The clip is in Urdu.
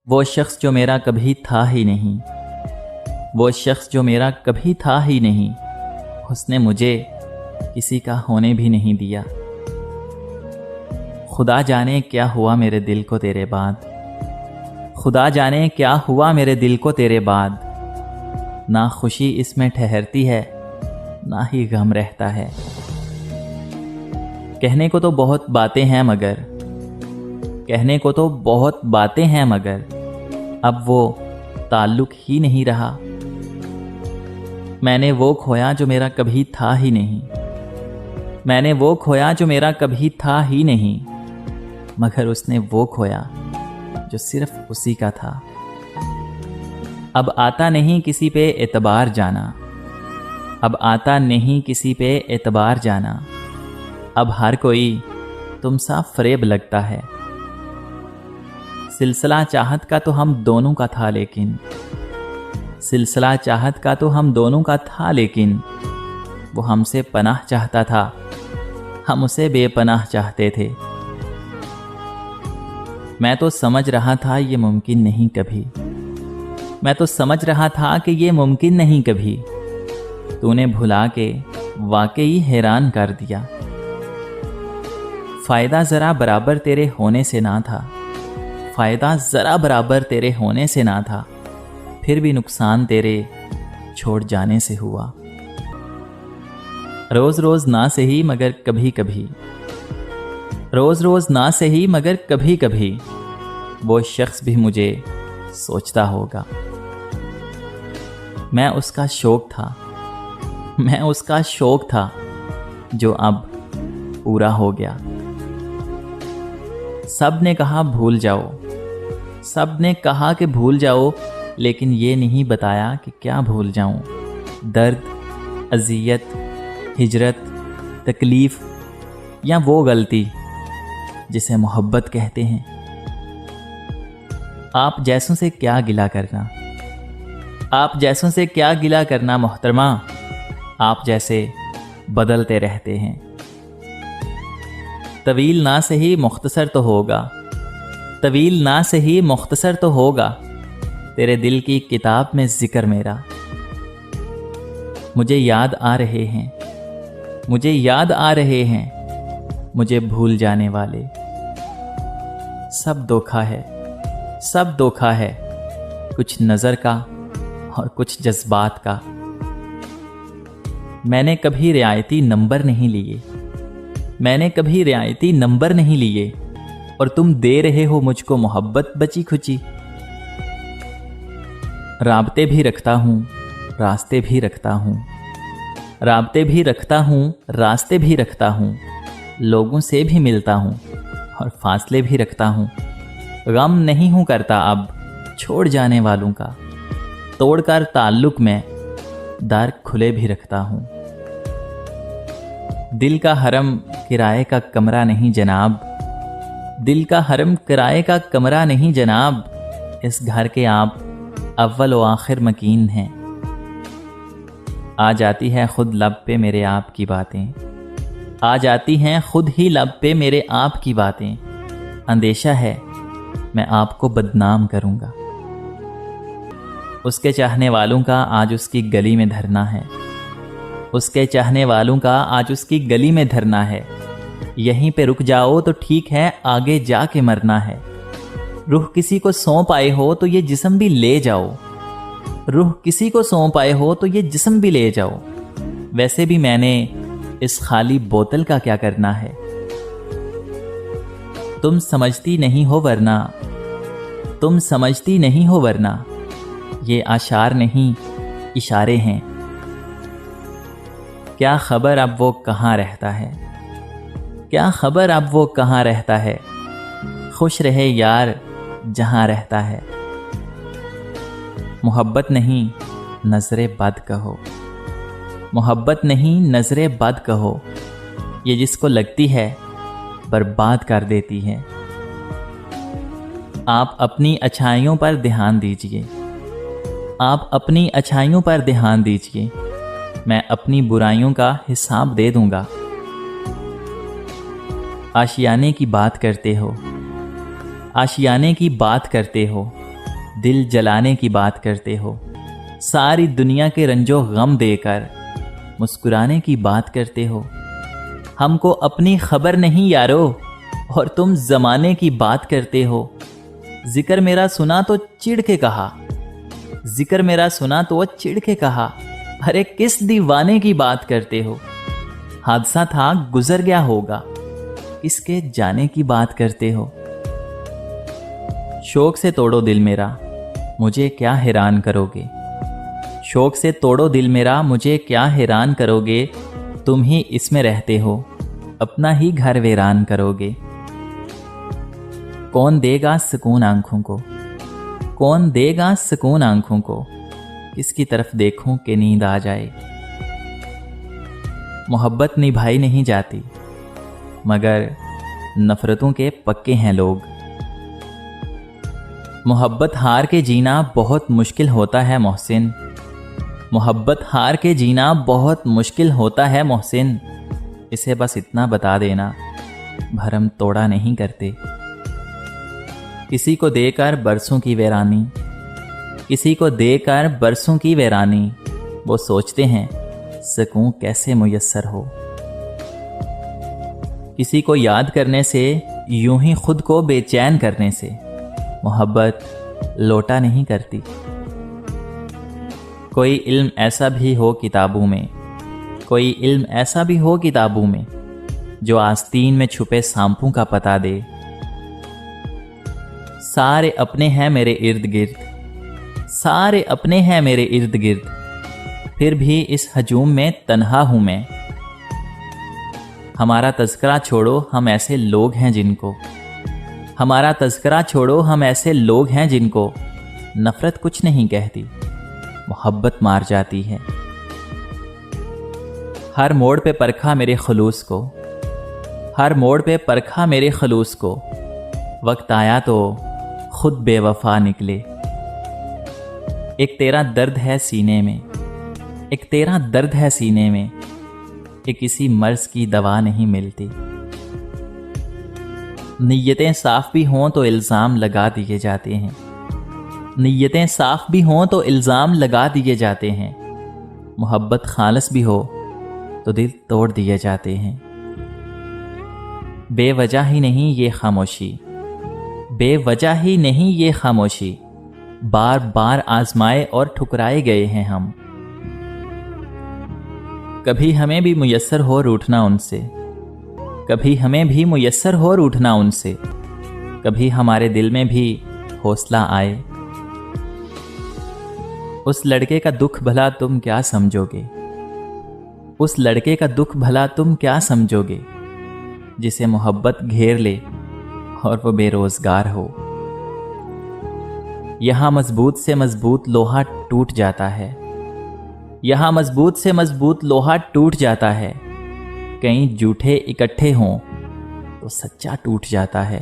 وہ شخص جو میرا کبھی تھا ہی نہیں، وہ شخص جو میرا کبھی تھا ہی نہیں، اس نے مجھے کسی کا ہونے بھی نہیں دیا۔ خدا جانے کیا ہوا میرے دل کو تیرے بعد، خدا جانے کیا ہوا میرے دل کو تیرے بعد، نہ خوشی اس میں ٹھہرتی ہے نہ ہی غم رہتا ہے۔ کہنے کو تو بہت باتیں ہیں مگر، کہنے کو تو بہت باتیں ہیں مگر اب وہ تعلق ہی نہیں رہا۔ میں نے وہ کھویا جو میرا کبھی تھا ہی نہیں، میں نے وہ کھویا جو میرا کبھی تھا ہی نہیں، مگر اس نے وہ کھویا جو صرف اسی کا تھا۔ اب آتا نہیں کسی پہ اعتبار جانا، اب آتا نہیں کسی پہ اعتبار جانا، اب ہر کوئی تم سا فریب لگتا ہے۔ سلسلہ چاہت کا تو ہم دونوں کا تھا لیکن، سلسلہ چاہت کا تو ہم دونوں کا تھا لیکن وہ ہم سے پناہ چاہتا تھا، ہم اسے بے پناہ چاہتے تھے۔ میں تو سمجھ رہا تھا یہ ممکن نہیں کبھی، میں تو سمجھ رہا تھا کہ یہ ممکن نہیں کبھی، تو نے بھلا کے واقعی حیران کر دیا۔ فائدہ ذرا برابر تیرے ہونے سے نہ تھا، فائدہ ذرا برابر تیرے ہونے سے نہ تھا، پھر بھی نقصان تیرے چھوڑ جانے سے ہوا۔ روز روز نہ سہی مگر کبھی کبھی، روز روز نہ سہی مگر کبھی کبھی وہ شخص بھی مجھے سوچتا ہوگا۔ میں اس کا شوق تھا، میں اس کا شوق تھا جو اب پورا ہو گیا۔ سب نے کہا بھول جاؤ، سب نے کہا کہ بھول جاؤ، لیکن یہ نہیں بتایا کہ کیا بھول جاؤں۔ درد، اذیت، ہجرت، تکلیف یا وہ غلطی جسے محبت کہتے ہیں۔ آپ جیسوں سے کیا گلہ کرنا، آپ جیسوں سے کیا گلہ کرنا محترمہ، آپ جیسے بدلتے رہتے ہیں۔ طویل نہ سہی مختصر تو ہوگا، طویل نہ سہی مختصر تو ہوگا تیرے دل کی کتاب میں ذکر میرا۔ مجھے یاد آ رہے ہیں، مجھے یاد آ رہے ہیں مجھے بھول جانے والے۔ سب دھوکا ہے، سب دھوکا ہے، کچھ نظر کا اور کچھ جذبات کا۔ میں نے کبھی رعایتی نمبر نہیں لیے، میں نے کبھی رعایتی نمبر نہیں لیے، اور تم دے رہے ہو مجھ کو محبت بچی کھچی۔ رابطے بھی رکھتا ہوں، راستے بھی رکھتا ہوں، رابطے بھی رکھتا ہوں، راستے بھی رکھتا ہوں، لوگوں سے بھی ملتا ہوں اور فاصلے بھی رکھتا ہوں۔ غم نہیں ہوں کرتا اب چھوڑ جانے والوں کا، توڑ کر تعلق میں در کھلے بھی رکھتا ہوں۔ دل کا حرم کرائے کا کمرہ نہیں جناب، دل کا حرم کرائے کا کمرہ نہیں جناب، اس گھر کے آپ اول و آخر مکین ہیں۔ آ جاتی ہے خود لب پہ میرے آپ کی باتیں، آ جاتی ہیں خود ہی لب پہ میرے آپ کی باتیں، اندیشہ ہے میں آپ کو بدنام کروں گا۔ اس کے چاہنے والوں کا آج اس کی گلی میں دھرنا ہے، اس کے چاہنے والوں کا آج اس کی گلی میں دھرنا ہے۔ یہیں پہ رک جاؤ تو ٹھیک ہے، آگے جا کے مرنا ہے۔ روح کسی کو سونپ آئے ہو تو یہ جسم بھی لے جاؤ، روح کسی کو سونپ آئے ہو تو یہ جسم بھی لے جاؤ۔ ویسے بھی میں نے اس خالی بوتل کا کیا کرنا ہے؟ تم سمجھتی نہیں ہو ورنہ، تم سمجھتی نہیں ہو ورنہ یہ اشعار نہیں اشارے ہیں۔ کیا خبر اب وہ کہاں رہتا ہے، کیا خبر اب وہ کہاں رہتا ہے، خوش رہے یار جہاں رہتا ہے۔ محبت نہیں نظر بد کہو، محبت نہیں نظر بد کہو، یہ جس کو لگتی ہے برباد کر دیتی ہے۔ آپ اپنی اچھائیوں پر دھیان دیجئے، آپ اپنی اچھائیوں پر دھیان دیجئے، میں اپنی برائیوں کا حساب دے دوں گا۔ آشیانے کی بات کرتے ہو، آشیانے کی بات کرتے ہو، دل جلانے کی بات کرتے ہو، ساری دنیا کے رنج و غم دے کر مسکرانے کی بات کرتے ہو۔ ہم کو اپنی خبر نہیں یارو، اور تم زمانے کی بات کرتے ہو۔ ذکر میرا سنا تو چڑ کے کہا، ذکر میرا سنا تو چڑ کے کہا، ارے کس دیوانے کی بات کرتے ہو؟ حادثہ تھا گزر گیا ہوگا، کس کے جانے کی بات کرتے ہو؟ شوق سے توڑو دل میرا، مجھے کیا حیران کرو گے؟ شوق سے توڑو دل میرا، مجھے کیا حیران کرو گے؟ تم ہی اس میں رہتے ہو، اپنا ہی گھر ویران کرو گے۔ کون دے گا سکون آنکھوں کو، کون دے گا سکون آنکھوں کو؟ کس کی طرف دیکھوں کہ نیند آ جائے؟ محبت نبھائی نہیں جاتی، مگر نفرتوں کے پکے ہیں لوگ۔ محبت ہار کے جینا بہت مشکل ہوتا ہے محسن، محبت ہار کے جینا بہت مشکل ہوتا ہے محسن۔ اسے بس اتنا بتا دینا، بھرم توڑا نہیں کرتے۔ کسی کو دے کر برسوں کی ویرانی، کسی کو دے کر برسوں کی ویرانی، وہ سوچتے ہیں سکون کیسے میسر ہو۔ کسی کو یاد کرنے سے، یوں ہی خود کو بے چین کرنے سے، محبت لوٹا نہیں کرتی۔ کوئی علم ایسا بھی ہو کتابوں میں، کوئی علم ایسا بھی ہو کتابوں میں، جو آستین میں چھپے سانپوں کا پتہ دے۔ سارے اپنے ہیں میرے ارد گرد، سارے اپنے ہیں میرے ارد گرد، پھر بھی اس ہجوم میں تنہا ہوں میں۔ ہمارا تذکرہ چھوڑو، ہم ایسے لوگ ہیں جن کو، ہمارا تذکرہ چھوڑو، ہم ایسے لوگ ہیں جن کو نفرت کچھ نہیں کہتی، محبت مار جاتی ہے۔ ہر موڑ پہ پرکھا میرے خلوص کو، ہر موڑ پہ پرکھا میرے خلوص کو، وقت آیا تو خود بے وفا نکلے۔ ایک تیرا درد ہے سینے میں، ایک تیرا درد ہے سینے میں، کہ کسی مرض کی دوا نہیں ملتی۔ نیتیں صاف بھی ہوں تو الزام لگا دیے جاتے ہیں، نیتیں صاف بھی ہوں تو الزام لگا دیے جاتے ہیں۔ محبت خالص بھی ہو تو دل توڑ دیے جاتے ہیں۔ بے وجہ ہی نہیں یہ خاموشی، بے وجہ ہی نہیں یہ خاموشی، بار بار آزمائے اور ٹھکرائے گئے ہیں ہم۔ کبھی ہمیں بھی میسر ہو روٹھنا ان سے، کبھی ہمیں بھی میسر ہو روٹھنا ان سے، کبھی ہمارے دل میں بھی حوصلہ آئے۔ اس لڑکے کا دکھ بھلا تم کیا سمجھو گے، اس لڑکے کا دکھ بھلا تم کیا سمجھو گے، جسے محبت گھیر لے اور وہ بے روزگار ہو۔ یہاں مضبوط سے مضبوط لوہا ٹوٹ جاتا ہے، یہاں مضبوط سے مضبوط لوہا ٹوٹ جاتا ہے، کہیں جھوٹے اکٹھے ہوں تو سچا ٹوٹ جاتا ہے۔